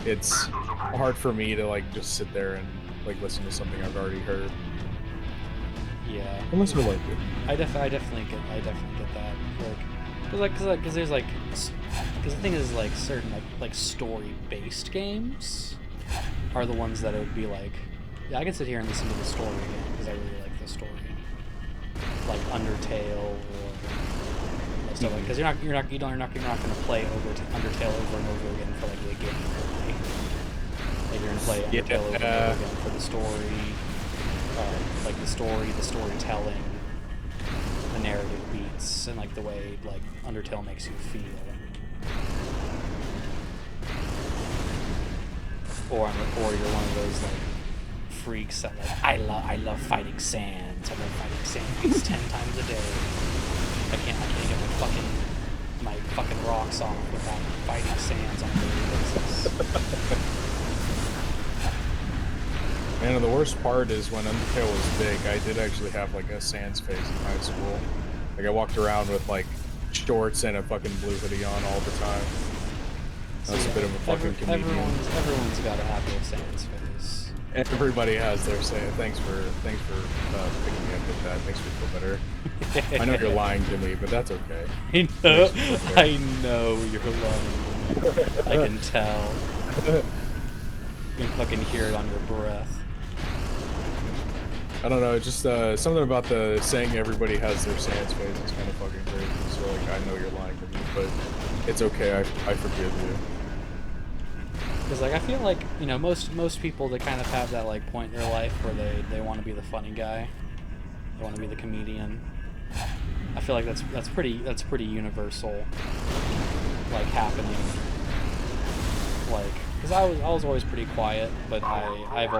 it's hard for me to like just sit there and like listen to something I've already heard. Yeah. Unless we're like it. I definitely get that. Because there's like, because the thing is like certain like story-based games are the ones that it would be like, yeah, I can sit here and listen to the story again because I really like the story. Like Undertale or stuff like, because you're not going to play Undertale over and over again for like the game. Like you're going to play Undertale over and over again for the story, like the storytelling, the narrative beats, and like the way like Undertale makes you feel. Or you're one of those like freaks that like I love fighting sands. I love fighting sands 10 times a day. I can't get my fucking rocks off without fighting sands on a daily basis. Man, the worst part is when Undertale was big, I did actually have like a sans phase in high school. Like I walked around with like shorts and a fucking blue hoodie on all the time. That's a bit of a fucking comedian. Everyone's got to have their sans phase. Everybody has their say. Thanks for picking me up with that. Makes me feel better. I know you're lying to me, but that's okay. I know you're lying. I can tell. You can fucking hear it on your breath. I don't know, just something about the saying everybody has their sans phase is kind of fucking crazy. So like, I know you're lying to me, but it's okay. I forgive you. Because like I feel like, you know, most people, they kind of have that like point in their life where they want to be the funny guy, they want to be the comedian, I feel like that's pretty universal, like happening. Like, because I was always pretty quiet, but I have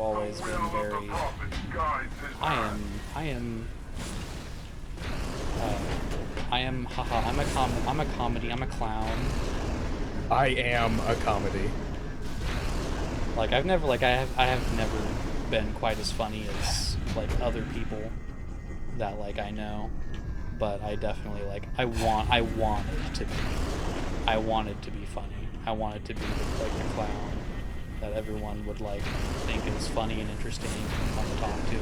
always been very. Haha. I'm a comedy. I'm a clown. I am a comedy. Like I have never been quite as funny as like other people that like I know, but I definitely like I wanted to be funny. I wanted to be like the clown that everyone would like think is funny and interesting and fun to talk to.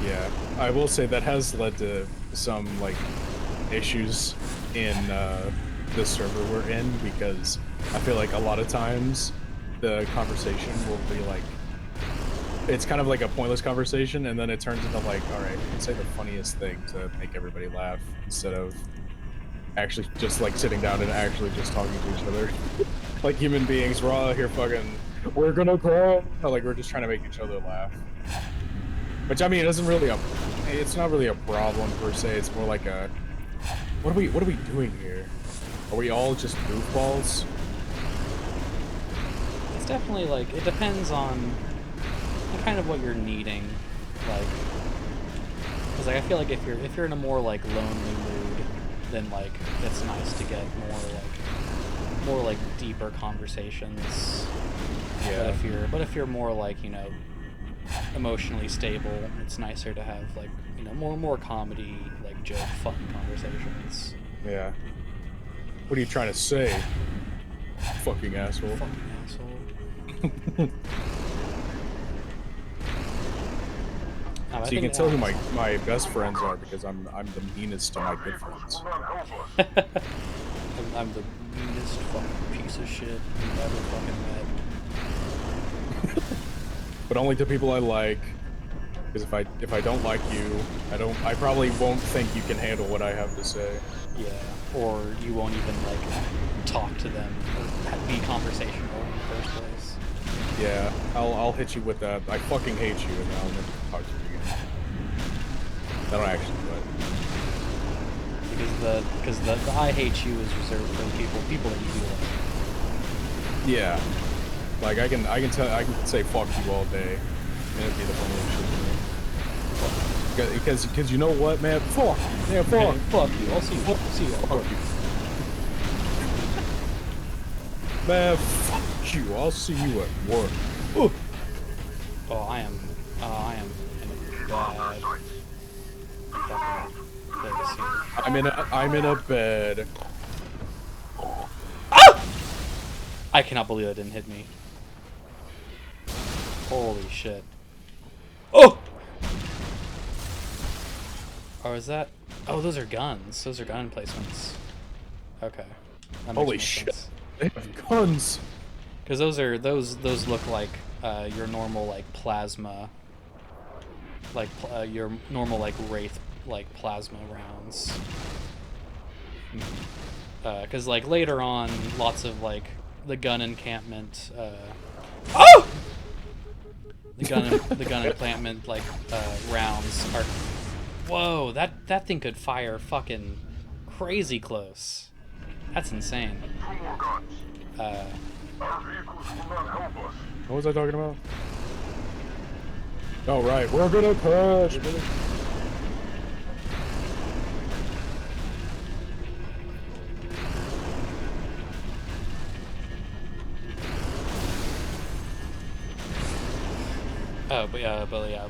Yeah, I will say that has led to some like issues in the server we're in, because I feel like a lot of times the conversation will be like, it's kind of like a pointless conversation, and then it turns into like, all right, we can say the funniest thing to make everybody laugh instead of actually just like sitting down and actually just talking to each other like human beings. We're all out here fucking, we're gonna cry, like we're just trying to make each other laugh. Which I mean, it's not really a problem per se. It's more like a, what are we doing here? Are we all just goofballs? It's definitely like it depends on kind of what you're needing, like, because like I feel like if you're in a more like lonely mood, then like it's nice to get more like deeper conversations. Yeah. But if you're more like, you know, emotionally stable, it's nicer to have like, you know, more comedy, like joke, fun conversations. Yeah. What are you trying to say? Fucking asshole. Fucking asshole. So you can tell who my best friends are, because I'm the meanest to my good friends. I'm the meanest fucking piece of shit you've ever fucking met. But only to people I like, because if I don't like you, I probably won't think you can handle what I have to say. Yeah, or you won't even like talk to them or be conversational in the first place. Yeah, I'll hit you with that. I fucking hate you, and I'll never talk to you again. I don't actually, but Because the I hate you is reserved for people that you do like. yeah, like I can say fuck you all day, and it'd be the funniest shit to me. Because you know what, man, fuck, yeah, fuck, Fuck you. I'll see you. fuck you, man, fuck you. I'll see you at work. Ooh. Oh, I am in a bad fucking place here. I'm in a bed. I cannot believe that didn't hit me. Holy shit. Oh! Or is that... Oh, those are guns. Those are gun emplacements. Okay. That makes Holy more shit. sense. They have guns. Because those look like your normal like plasma, like your normal like wraith like plasma rounds. Because like later on, lots of like the gun encampment. Oh! The gun encampment like rounds are. Whoa! That thing could fire fucking crazy close. That's insane. What was I talking about? Oh, right. We're gonna push.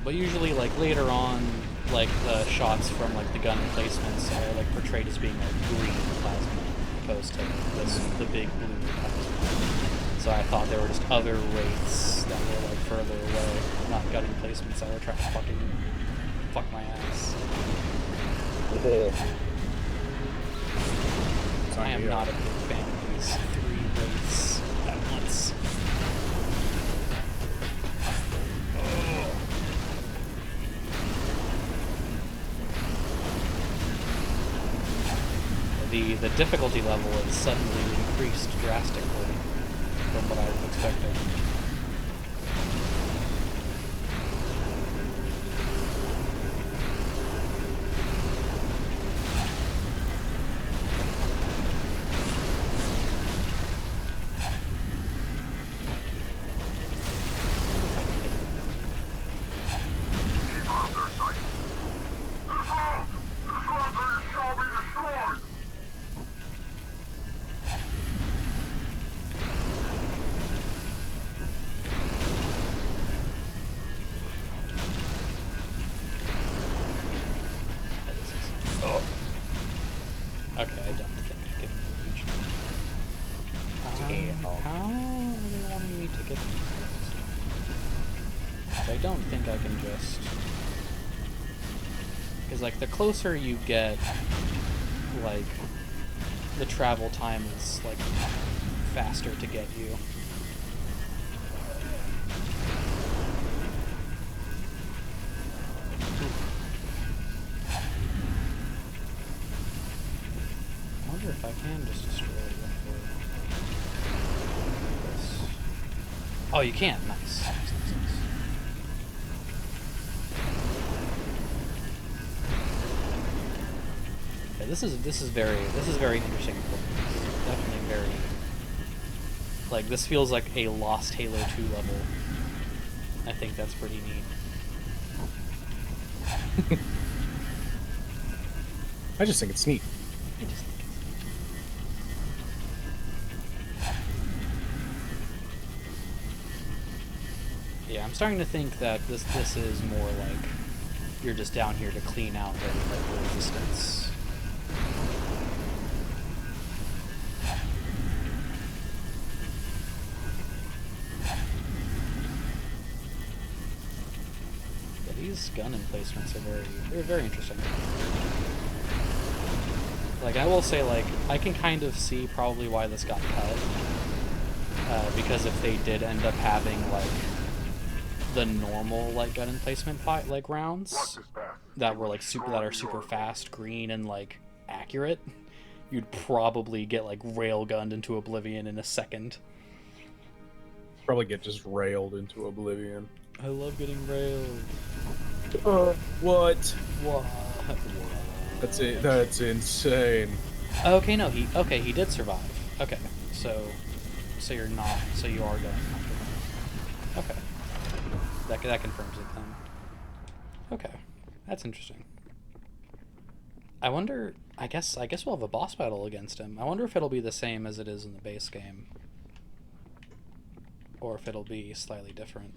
But usually like later on, like the shots from like the gun emplacements are like portrayed as being like green plasma opposed to the big blue plasma. So I thought there were just other wraiths that were like further away, not gun emplacements that were trying to fucking fuck my ass. I am not a big fan of these 3 wraiths at once. The difficulty level is suddenly increased drastically from what I was expecting. I don't think I can just... Because, like, the closer you get, like, the travel time is, like, faster to get you. I wonder if I can just destroy it before this. Oh, you can. Nice. Nice. Yeah, this is very interesting. Definitely very, like, this feels like a lost Halo 2 level. I think that's pretty neat. I just think it's neat. Yeah, I'm starting to think that this is more like you're just down here to clean out the resistance. Yeah, these gun emplacements are very interesting. Like, I will say, like, I can kind of see probably why this got cut. Because if they did end up having, like, the normal, like, gun emplacement like rounds that were, like, super fast, green, and, like, accurate, you'd probably get, like, railgunned into oblivion in a second. Probably get just railed into oblivion. I love getting railed. What? What? That's it. That's insane. Okay, no, he did survive. Okay, so you are going. Okay, that confirms it then. Okay, that's interesting. I wonder. I guess we'll have a boss battle against him. I wonder if it'll be the same as it is in the base game, or if it'll be slightly different.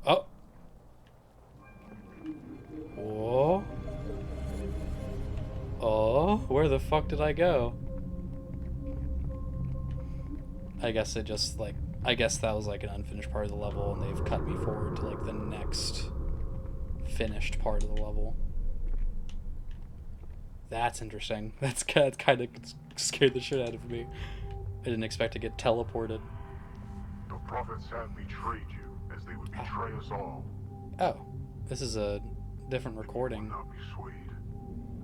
Oh. Whoa. Oh, where the fuck did I go? I guess it just, like, I guess that was like an unfinished part of the level and they've cut me forward to, like, the next finished part of the level. That's interesting. That's kind of scared the shit out of me. I didn't expect to get teleported. The prophets have betrayed you, as they would betray us all. Oh, this is a different recording. Not be swayed.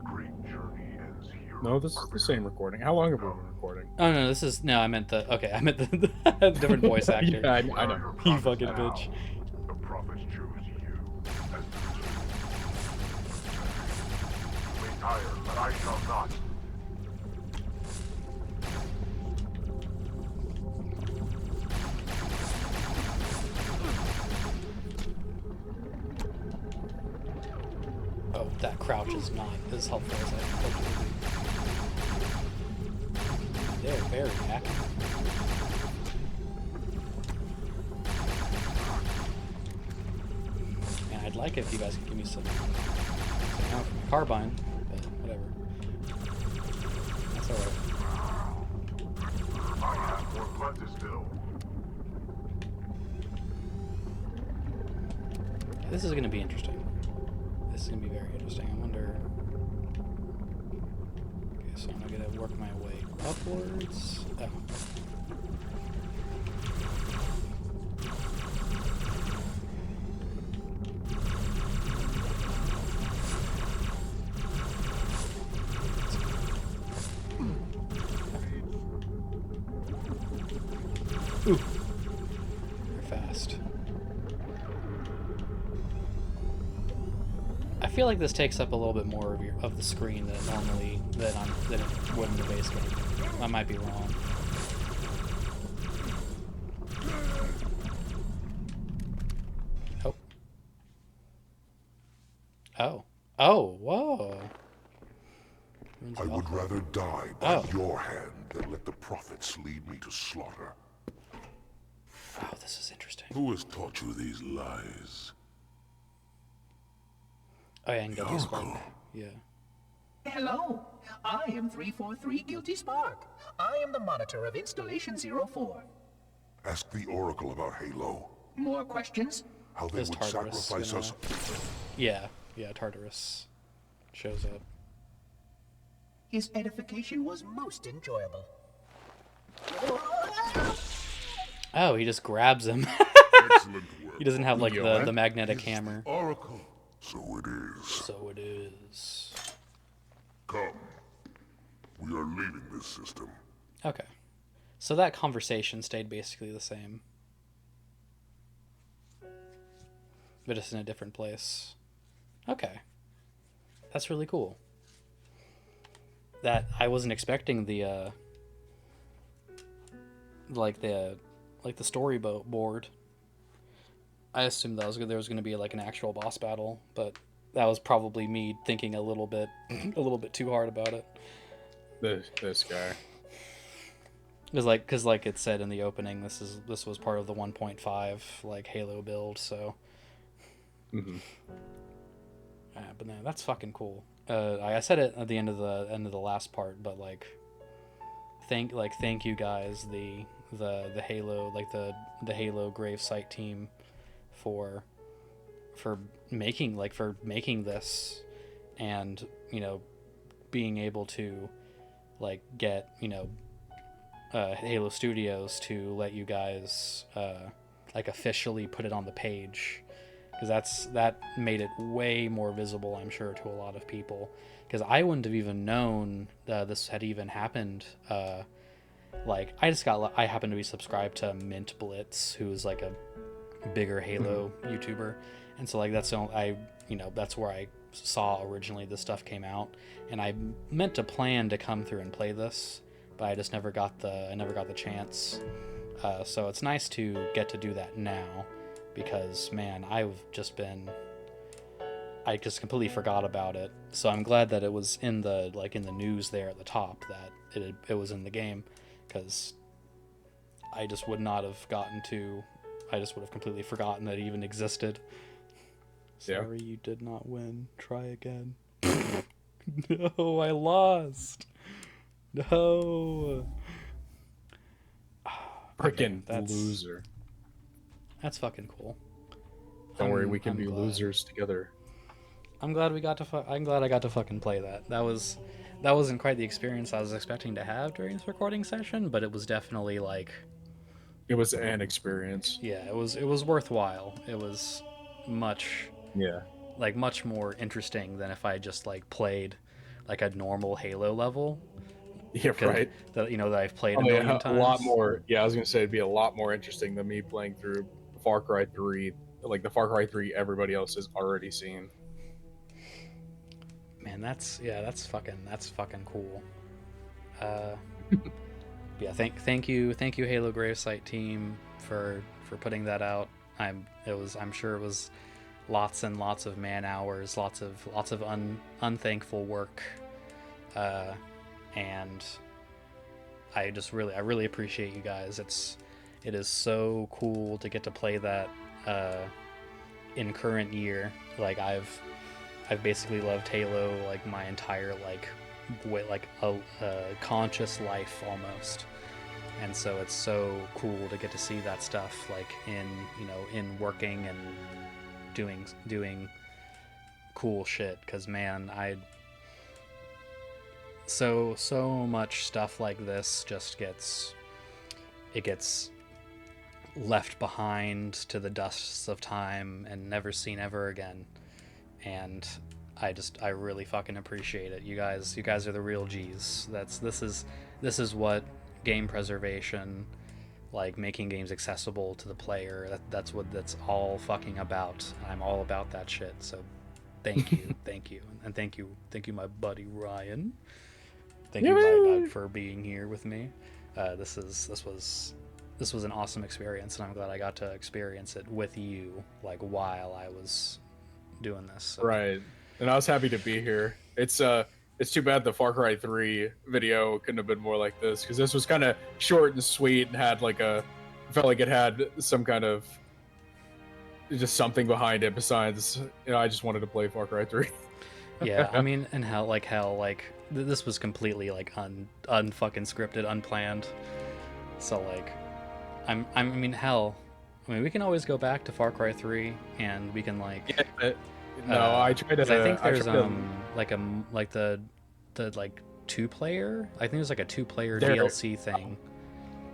Great journey ends here. No, this is the same recording. How long have we been recording? Oh no, I meant the different voice actor. Yeah, I know. You fucking bitch. The prophets choose you as the You may tire, but I shall not. Oh, that crouch is not as helpful as I hoped it would be. They're very accurate. And I'd like it if you guys could give me some ammo for my carbine, but whatever. That's alright. I have more blood to spill. This is going to be interesting. This is going to be very interesting. I wonder... Okay, so I'm going to work my way upwards. Oh. Ooh. They're fast. I feel like this takes up a little bit more of the screen than it normally than it would in the base game. I might be wrong. Oh. Oh. Oh. Whoa. I would rather die by your hand than let the prophets lead me to slaughter. Oh, this is interesting. Who has taught you these lies? Oh yeah, and Guilty Spark. Yeah. Hello, I am 343 Guilty Spark. I am the monitor of Installation 04. Ask the Oracle about Halo. More questions? How they Is would Tartarus sacrifice gonna... us. Yeah, Tartarus shows up. His edification was most enjoyable. Oh, he just grabs him. Excellent work. He doesn't have like Yeah. the magnetic This is hammer. the Oracle. So it is. So it is. Come. We are leaving this system. Okay. So that conversation stayed basically the same. But just in a different place. Okay. That's really cool. That I wasn't expecting the the storyboard. I assumed that there was going to be like an actual boss battle, but that was probably me thinking a little bit too hard about it. This guy. Because like it said in the opening, this was part of the 1.5 like Halo build, so. Mm-hmm. Yeah, but no, that's fucking cool. I said it at the end of the last part, but like, thank you guys, the Halo the Halo Gravesite team, for making this, and being able to like get Halo Studios to let you guys like officially put it on the page, because that made it way more visible, I'm sure, to a lot of people, because I wouldn't have even known this had even happened. Like I happen to be subscribed to Mint Blitz, who's like a bigger Halo YouTuber, and so like that's where I saw originally this stuff came out, and I meant to plan to come through and play this, but I just never got the chance. So it's nice to get to do that now, because man, I just completely forgot about it. So I'm glad that it was in the news there at the top, that it was in the game, because I just would not have I just would have completely forgotten that it even existed. Yeah. Sorry, you did not win. Try again. No, I lost. No. Freaking That's- loser. That's fucking cool. Don't worry, I'm- we can I'm be glad. losers together. I'm glad I got to fucking play that. That wasn't quite the experience I was expecting to have during this recording session, but it was definitely like, It was an experience. yeah, it was worthwhile. It was much more interesting than if I just like played like a normal Halo level. Yeah, right. That I've played Oh, a million yeah, times. a lot more. Yeah, I was gonna say it'd be a lot more interesting than me playing through Far Cry 3, like the Far Cry 3 everybody else has already seen. Man, that's fucking cool. Yeah, thank you Halo Gravesite team for putting that out. I'm sure it was lots and lots of man hours, lots of unthankful work, and I really appreciate you guys. It is so cool to get to play that in current year. Like I've basically loved Halo like my entire a conscious life almost, and so it's so cool to get to see that stuff like in working and doing cool shit, because man, so much stuff like this just gets left behind to the dusts of time and never seen ever again, and I really fucking appreciate it. You guys are the real G's. This is what game preservation, like making games accessible to the player, that's what that's all fucking about. I'm all about that shit. So thank you. Thank you, and thank you my buddy Ryan. Thank you my dog for being here with me. This was an awesome experience, and I'm glad I got to experience it with you like while I was doing this. So. Right. And I was happy to be here. It's too bad the Far Cry 3 video couldn't have been more like this, because this was kind of short and sweet and had felt like it had some kind of just something behind it besides, I just wanted to play Far Cry 3. Yeah, I mean, and hell, this was completely like unfucking scripted, unplanned. So like, I mean, hell, I mean, we can always go back to Far Cry 3, and we can like. Yeah, no, I tried to. 'cause I think there's like the like 2-player. I think there's like a 2-player There- DLC thing.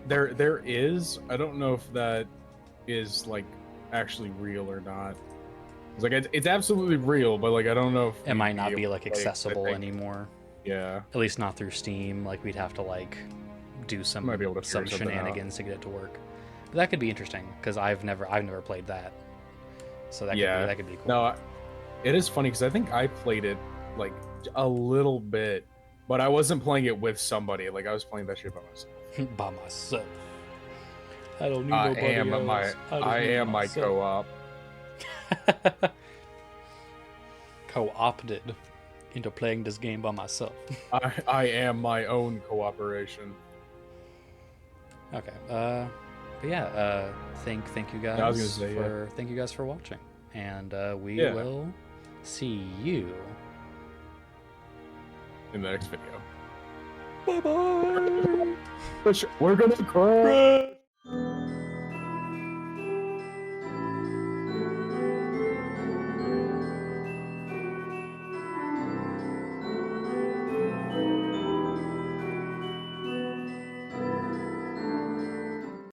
there is. I don't know if that is like actually real or not. It's like it's absolutely real, but like I don't know if It might not we'd be able like to play it, 'cause I accessible think- anymore. Yeah, At least not through Steam. Like we'd have to like do some Might be able to some figure something out. shenanigans to get it to work. But that could be interesting because I've never played that. So that could be cool. No, it is funny because I think I played it like a little bit, but I wasn't playing it with somebody. Like I was playing that shit by myself. By myself. I don't need I nobody am else. my just I need am my myself. co-op. Co-opted into playing this game by myself. I am my own cooperation. Okay. But yeah. Thank you guys I was gonna say, for thank you guys for watching, and we Yeah. will see you In the next video. Bye bye. We're gonna cry.